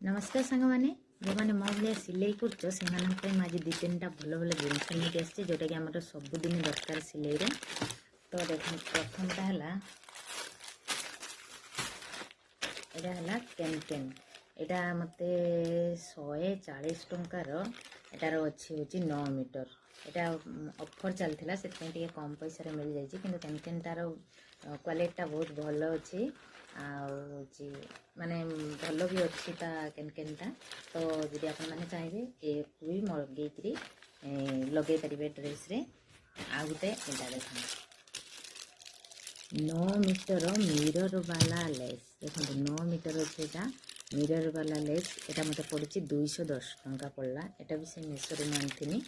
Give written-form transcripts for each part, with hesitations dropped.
नमस्कार सांग मैंने जो मैंने मो भाई सिलाई कर आज दु तीन भल भल जिनस नहीं आसचे जोटा कि आम सबुदिन दरकार सिलाई रे। तो देख प्रथमटा है यहाँ केन यहाँ मत 140 टंकार एटार अच्छी हूँ 9 मीटर। यहाँ ऑफर चलता से कम पैसा मिल जाए कि केन तार क्वालिटी बहुत भल अच्छी आउे माने भल भी अच्छी केनटा। तो जब आप चाहिए ये भी मगेकरी लगे पारे ड्रेस रे। आ गए यहाँ देख 9 मीटर मिरर वाला लेस देखो 9 मीटर अच्छे यहाँ मिरर वाला लेस यहाँ मत पड़ी 210 टंका पड़ला। यहाँ भी से मेसो रू आनी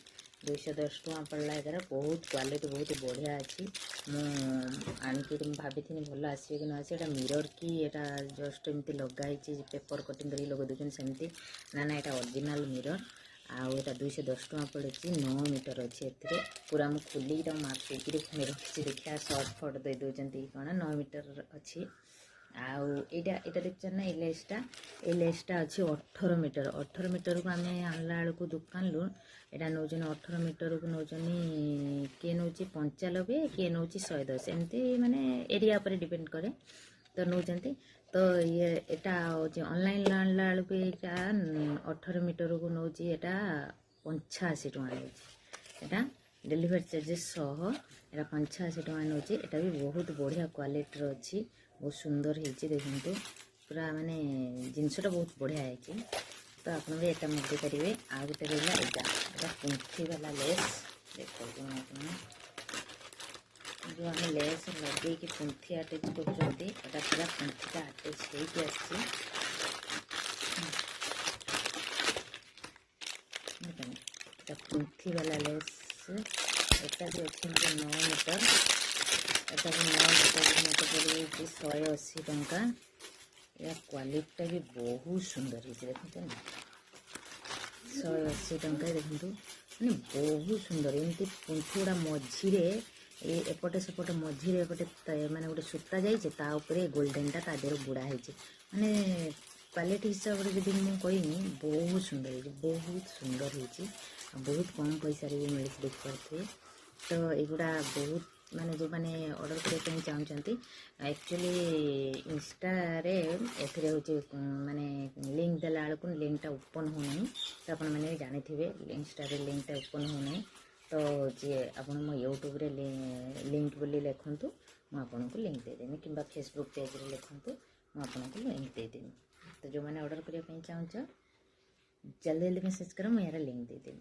210 टंका पड़ला। यार बहुत क्वालिटी बहुत बढ़िया अच्छी मुझे भाभी भल आसो कि न आस मिरर कि यहाँ जस्ट एमती लगाई पेपर कटिंग कर लगे दूसरी सेमती ना ना यहाँ ओरिजिनल मिरर आउ यहाँ 210 टंका पड़े 9 मीटर अच्छे ए पूरा मुझे खोलिक मार्क रखी देखा सर्ट फट दे दौरान कौन 9 मीटर अच्छी। आउ यहाँ देखते ना ये लेसटा अच्छी 18 मीटर 18 मीटर को आम आणला बेलू दुकान लु यहाँ नौ 18 मीटर को नौ किए नौ 95 किए नौ 110 एमती माने एरिया पर डिपेंड करे तो नौ। तो ये यहाँ ऑनलाइन आणला बेलू यहाँ 18 मीटर को नौ 85 टका नौ डेलीवरी चार्जेस सह यहाँ 85 टका नौ। यहाँ भी बहुत बढ़िया क्वालिटी अच्छी बहुत सुंदर होती देखो पूरा माने जिनसटा बहुत बढ़िया है। तो आप भी यहाँ मगे पारे। आ गए रहा यहाँ पुंथी वाला लेस देखो जो आम लेस लगे कि पुंथी आटेच कर पूरा पुंथीटा आटेच हो पुंथी वाला लेस एटा भी अच्छे 9 मीटर एटा भी 9 मीटर मत पड़ 180 टंका। या क्वालिटी भी बहुत सुंदर है देखते ना 180 टंका देखो मैंने बहुत सुंदर एमती पुंथी गुड़ा मझीरे एपटे सेपटे मझीरे एपटे माने गोटे सूता जाइए गोल्डेनटा ता देहर बुड़ा है माने क्वालिटी हिसाब से जब मुझे कहमी बहुत सुंदर है बहुत सुंदर हो बहुत कम पैसा भी मिले देखिए। तो युवा बहुत माने जो मैंने ऑर्डर करने चाहते एक्चुअली इंस्टारे एथिरे हूँ माने लिंक देला बेलू लिंकटा ओपन होना तो आप जानी थे इंस्टारे लिंकटा ओपन होना। तो जे आप यूट्यूब रे लिंक बोली लिखु मुझे लिंक देदेमी कि फेसबुक पेज रे लिखु मुझे लिंक देदेमी। तो जो मैंने ऑर्डर करने चाहूँ जल्दी जल्दी मेसेज करो मुझे यार लिंक देदेमी।